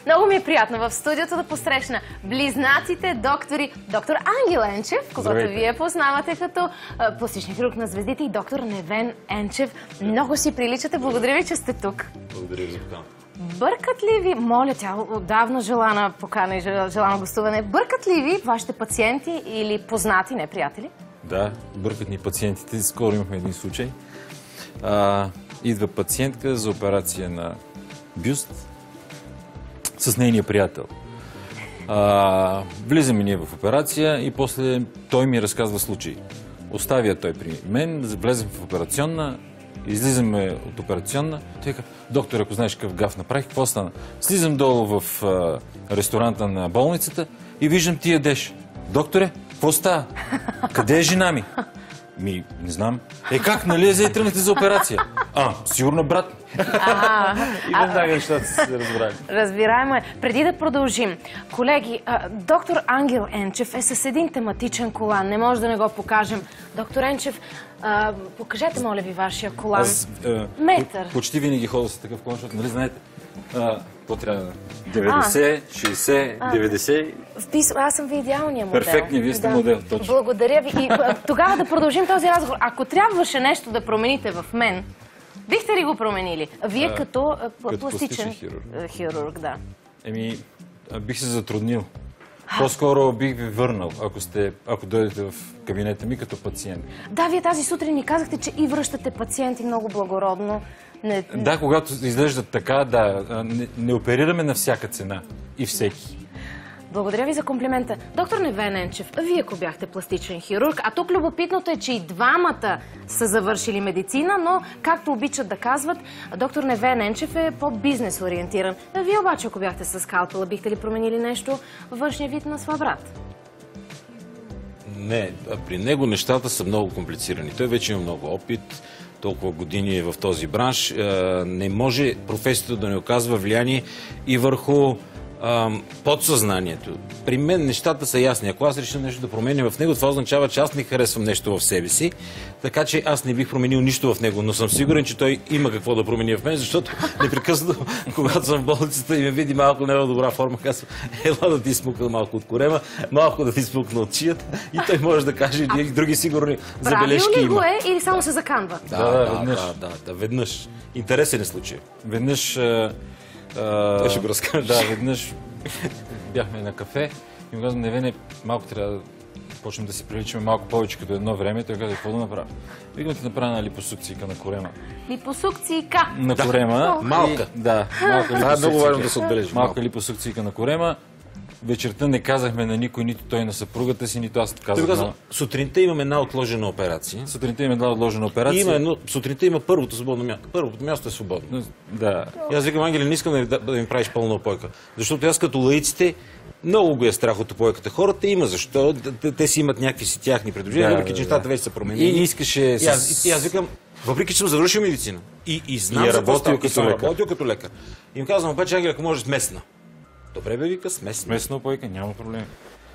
Много ми е приятно в студиото да посрещна близнаците доктори, доктор Ангел Енчев, когато вие познавате като пластичен хирург на звездите, и доктор Невен Енчев. Много си приличате. Благодаря ви, че сте тук. Благодаря ви за поканата. Бъркат ли ви, моля, тя отдавна желана покана и желано гостуване, бъркат ли ви вашите пациенти или познати, не приятели? Да, бъркат ни пациентите. Скоро имахме един случай. Идва пациентка за операция на бюст с нейния приятел. Влизаме ние в операция и после той ми разказва случай. Оставя той при мен, влезем в операционна, излизаме от операционна. Той казва: доктор, ако знаеш какъв гаф направих, какво стана? Слизам долу в ресторанта на болницата и виждам ти ядеш. Докторе, какво става? Къде е жена ми? Не знам. Как, нали за и тръгнахте за операция? Сигурно брат. И веднага нещата се разбрали. Разбираемо е. Преди да продължим, колеги, доктор Ангел Енчев е с един тематичен колан. Не може да не го покажем. Доктор Енчев, покажете, моля ви, вашия колан. Метър. Почти винаги ходя с такъв колан, защото, нали знаете, какво трябва да... 90, 60, 90... Аз съм ви идеалния модел. Перфектни, вие сте модел, точно. Благодаря ви. И тогава да продължим този разговор. Ако трябваше нещо да промените в мен, бихте ли го променили? Вие като пластичен хирург, да. Бих се затруднил. По-скоро бих ви върнал, ако дойдете в кабинета ми като пациент. Да, вие тази сутрин ми казахте, че и връщате пациенти много благородно. Да, когато изглеждат така, да. Не оперираме на всяка цена и всеки. Благодаря ви за комплимента. Доктор Невен Енчев, вие ако бяхте пластичен хирург, а тук любопитното е, че и двамата са завършили медицина, но, както обичат да казват, доктор Невен Енчев е по-бизнес ориентиран. Вие обаче, ако бяхте с скалпела, бихте ли променили нещо във външния вид на своя брат? Не, при него нещата са много комплицирани. Той вече има много опит, толкова години е в този бранш. Не може професията да не оказва влияние и върху подсъзнанието. При мен нещата са ясни. Ако аз реша нещо да променя в него, това означава, че аз не харесвам нещо в себе си, така че аз не бих променил нищо в него, но съм сигурен, че той има какво да промени в мен, защото непрекъснато, когато съм в болницата и ме види малко не в добра форма, казвам: ела да ти изпукна малко от корема, малко да ти изпукна от чията, и той може да каже и други сигурни забележки има. Правил ли го е или само се заканва? Да, веднъж. Интересен е случай. Веднъж... Той ще го разкаже. Да, веднъж бяхме на кафе и му казвам: Невене, малко трябва да почнем да си приличаме малко повече като едно време. Той каза: какво да направя? Викам: ти направя на липосукцийка на корема. Липосукцийка? На корема. Малка. Да, малка липосукцийка. Това е много важно да се отбележи. Малка липосукцийка на корема. Вечерта не казахме на никой, нито той на съпругата си, нито аз казах. Сутринта имаме една отложена операция. Сутринта има първото свободно място. Първото място е свободно. Да. И аз викам: Ангеле, не искам да ми правиш пълна опойка. Защото аз като лаиците много го е страх от опойката. Хората има защо. Те си имат някакви си тяхни предложения, въпреки че нещата вече са променени. И искаше... И аз викам, въпреки че съм завършил медицина и знам за какво става, и съм работил като лекар. И им казвам: обаче, Ангеле, ако можеш смесна. Добре бе, вика, смесна опойка, няма проблем.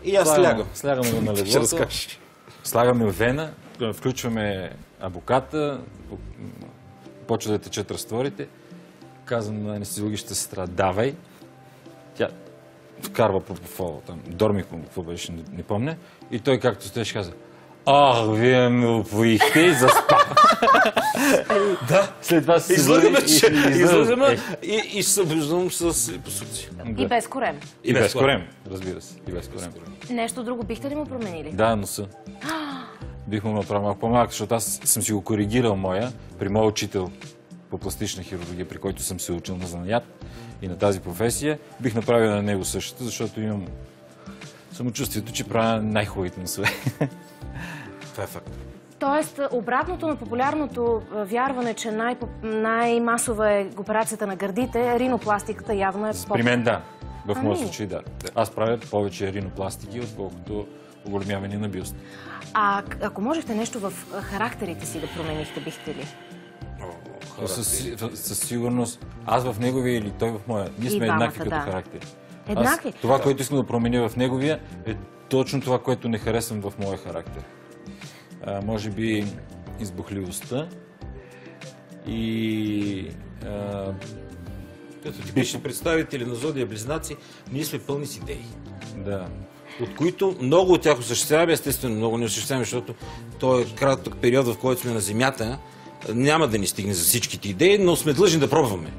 И аз слягам. Слягаме го на леглото, слагаме вена, включваме абоката, почва да течат разтворите. Казвам на анестезиологичната сестра: давай. Тя вкарва пропофола, там, дормиком, какво беше, не помня. И той, както стоеше, каза: вие ме опоихте и заспах. Да. След това се излъгаме и се събуждам с липосукция. И без корем. И без корем, разбира се. И без корем. Нещо друго бихте ли му променили? Да, носа. Бих му направил малко по-малък, защото аз съм си го коригирал при моя учител по пластична хирургия, при който съм се учил на занаят и на тази професия. Бих направил на него същото, защото имам самочувствието, че правя най-хубавите носове. Това е факт. Тоест, обратното на популярното вярване, че най-масова е операцията на гърдите, ринопластиката явно е При мен да. В моят случай да. Аз правя повече ринопластики, отколкото оголемяване на бюст. Ако можехте нещо в характерите си да променихте, бихте ли? Със сигурност. Аз в неговия или той в моя. Ние сме еднакви като характери. Еднакви? Това, което искам да променя в неговия, е точно това, което не харесвам в моя характер. Може би избухливостта и Като типични представители на Зодия Близнаци, ние сме пълни с идеи. Да. От които много от тях осъществяваме, естествено много не осъществяваме, защото той е кратък период, в който сме на Земята, няма да ни стигне за всичките идеи, но сме длъжни да пробваме.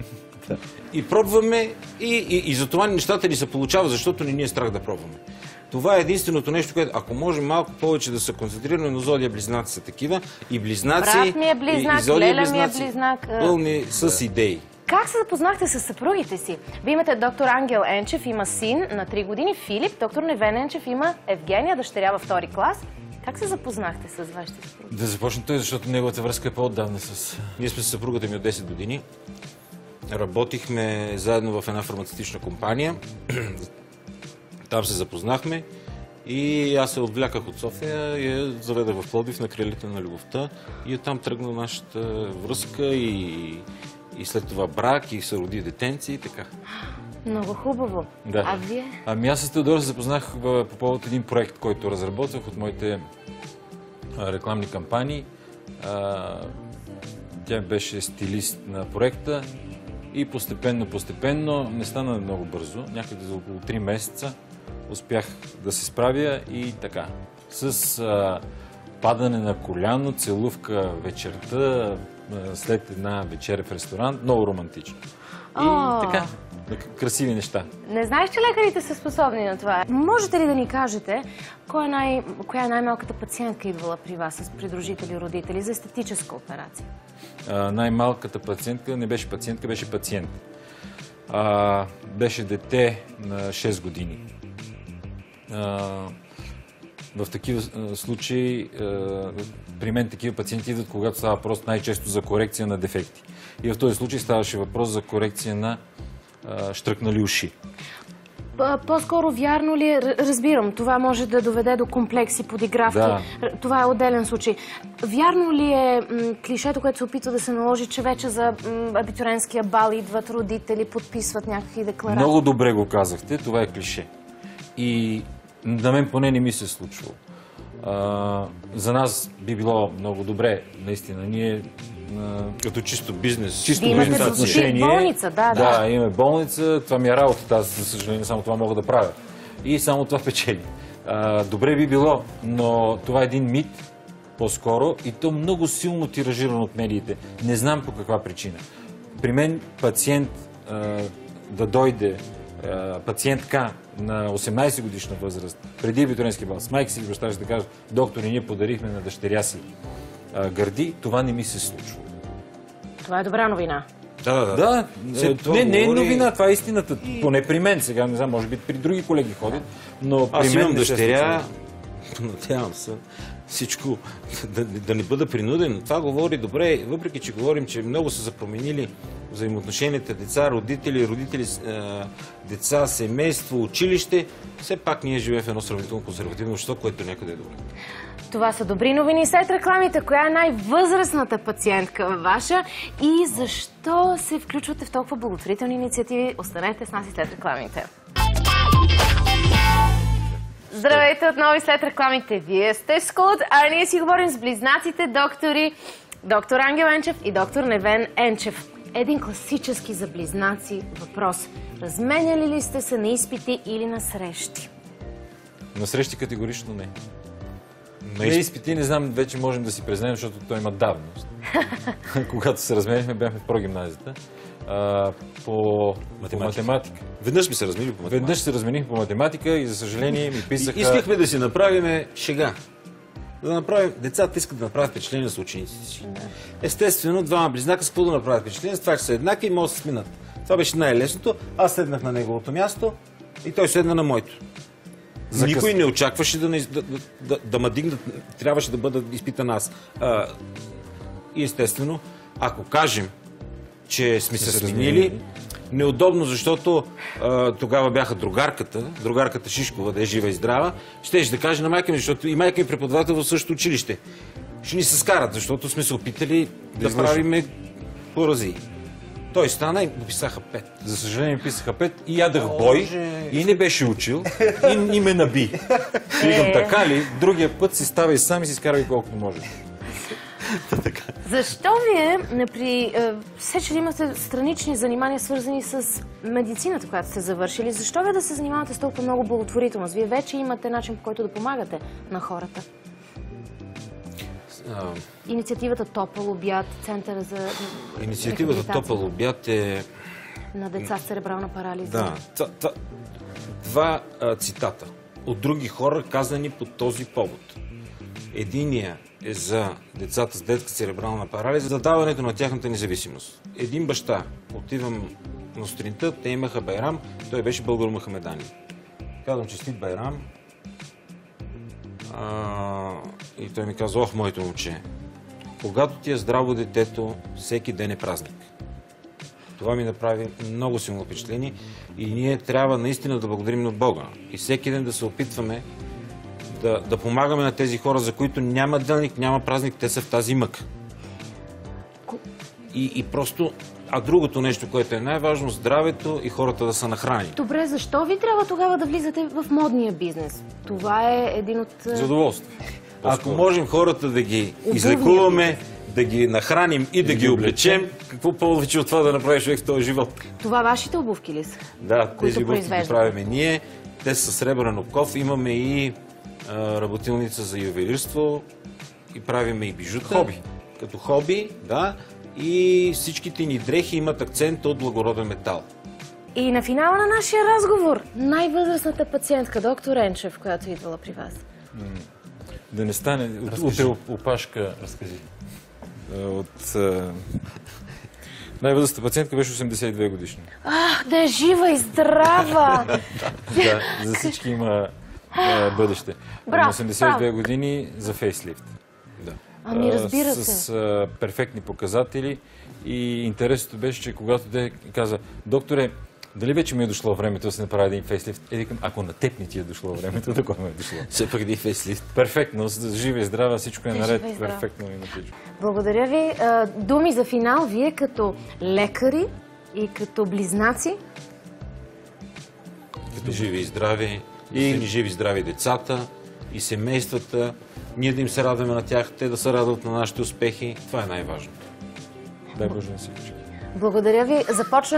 И пробваме и за това нещата ни се получават, защото не ни е страх да пробваме. Това е единственото нещо, което, ако можем малко повече да се концентрираме, но Зодия Близнаци са такива, и близнаци, Брат ми е близнак, и Зодия Леля ми е Близнаци, близнак. пълни с идеи. Как се запознахте с съпругите си? Вие имате доктор Ангел Енчев, има син на 3 години, Филип, доктор Невен Енчев има Евгения, дъщеря във 2 клас. Как се запознахте с вашите съпруги? Да започне той, защото неговата връзка е по-отдавна с... Ние сме с съпругата ми от 10 години. Работихме заедно в една фармацевтична компания. Там се запознахме и аз се отвляках от София и я заведах в Пловдив на крилите на любовта. И оттам тръгна нашата връзка и след това брак, и се роди детенци и така. Много хубаво. Да. А вие? Ами аз с Теодора се запознах по повод един проект, който разработвах от моите рекламни кампании. Тя беше стилист на проекта и постепенно, не стана много бързо, някъде за около 3 месеца успях да се справя и така. С падане на коляно, целувка вечерта, след една вечеря в ресторант, много романтично. И така, красиви неща. Не знаеш, че лекарите са способни на това. Можете ли да ни кажете, коя е най-малката пациентка идвала при вас с придружители, родители за естетическа операция? Най-малката пациентка не беше пациентка, беше пациент. Беше дете на 6 години. В такива случаи, при мен такива пациенти идват, когато става въпрос най-често за корекция на дефекти. И в този случай ставаше въпрос за корекция на щръкнали уши. По-скоро вярно ли е, разбирам, това може да доведе до комплекси, подигравки. Да. Това е отделен случай. Вярно ли е клишето, което се опитва да се наложи, че вече за абитуриентския бал идват родители, подписват някакви декларации? Много добре го казахте, това е клише. И на мен поне не ми се случвало. За нас би било много добре, наистина. Ние Като чисто бизнес. чисто Вие имате бизнес отношение. болница, да. Да, имаме болница, това ми е работата, аз за съжаление само това мога да правя. И само това печели. Добре би било, но това е един мит, по-скоро, и то много силно тиражирано от медиите. Не знам по каква причина. При мен пациент да дойде, пациентка на 18 годишна възраст, преди абитуриентски бал, с майка си и баща си да кажат, доктори, ние подарихме на дъщеря си гърди, това не ми се случва. Това е добра новина. Да, не е говори... новина, това е истината. Поне при мен сега, не знам, може би при други колеги ходят, но при Аз мен имам не се дъщеря, случва. надявам се, всичко да не бъда принуден. Това говори добре, въпреки че говорим, че много са запроменили взаимоотношенията деца, родители, деца, семейство, училище. Все пак ние живеем в едно сравнително консервативно общество, което някъде е добре. Това са добри новини. След рекламите, коя е най-възрастната пациентка ваша и защо се включвате в толкова благотворителни инициативи? Останете с нас и след рекламите. Здравейте отново и след рекламите. Вие сте Скут, а ние си говорим с близнаците доктори, доктор Ангел Енчев и доктор Невен Енчев. Един класически за близнаци въпрос. Разменяли ли сте се на изпити или на срещи? На срещи категорично не. На изпити не знам, вече можем да си признаем, защото той има давност. Когато се разменихме, бяхме в прогимназията. По математика. Веднъж ми се размени по математика. Веднъж се разменихме по математика и за съжаление ми писаха... Искахме да си направим шега. Децата искат да направят впечатление с учениците си. Естествено, двама близнака с какво да направят впечатление, с това, че са еднакви и могат да се сминат. Това беше най-лесното. Аз седнах на неговото място и той седна на моето. Никой не очакваше да ме дигнат, трябваше да бъда изпитан аз. И естествено, ако кажем, че сме се сменили, неудобно, защото тогава бяха другарката Шишкова, да е жива и здрава, щеше да каже на майка ми, защото и майка ми преподавател в същото училище. Ще ни се скарат, защото сме се опитали да правиме поразии. Той стана и дописаха 5. За съжаление писаха 5 и ядах бой и не беше учил и ме наби. Викам, така ли? Другия път си ставай сам и си скарай колкото може. Защо вие при все, че имате странични занимания, свързани с медицината, която сте завършили, защо вие да се занимавате с толкова много благотворителност? Вие вече имате начин, по който да помагате на хората. Инициативата Топъл обяд, центъра за Инициативата Топъл обяд е... на деца с церебрална парализа. Да, два цитата от други хора, казани по този повод. Единия е за децата с детска церебрална парализа, за даването на тяхната независимост. Един баща, отивам на сутринта, те имаха байрам, той беше българо-мухамеданин. Казвам, честит байрам. И той ми казва, ох, моето момче, когато ти е здраво детето, всеки ден е празник. Това ми направи много силно впечатление и ние трябва наистина да благодарим на Бога. И всеки ден да се опитваме да помагаме на тези хора, за които няма делник, няма празник, те са в тази мъка. И просто... А другото нещо, което е най-важно, здравето и хората да са нахранени. Добре, защо ви трябва тогава да влизате в модния бизнес? Това е един от... Задоволство. Ако можем хората да ги излекуваме, да ги нахраним и да ги облечем, какво повече от това да направиш човек в този живот? Това вашите обувки ли са? Да, тези обувки ги правиме ние. Те са сребърен оков. Имаме и работилница за ювелирство и правиме и бижута. Хоби. Като хоби, да. И всичките ни дрехи имат акцент от благороден метал. И на финала на нашия разговор, най-възрастната пациентка, доктор Енчев, която е идвала при вас. Да не стане утре опашка. Разкажи. Най-възрастната пациентка беше 82 годишна. Да е жива и здрава! Да, за всички има бъдеще. На 82 години за фейслифт. Да. Ами разбира се. С перфектни показатели и интересното беше, че когато те каза, докторе, дали вече ми е дошло времето да се направи един фейслифт? Викам, ако на теб не ти е дошло времето, да кой ми е дошло? Все пак един фейслифт. Перфектно, жива и здрава, всичко е наред. Перфектно има всичко. Благодаря ви. Думи за финал, вие като лекари и като близнаци? Като живи и здрави, и живи и здрави децата и семействата. Ние да им се радваме на тях, те да се радват на нашите успехи. Това е най-важното. Дай Боже на всички. Благодаря ви. Започнах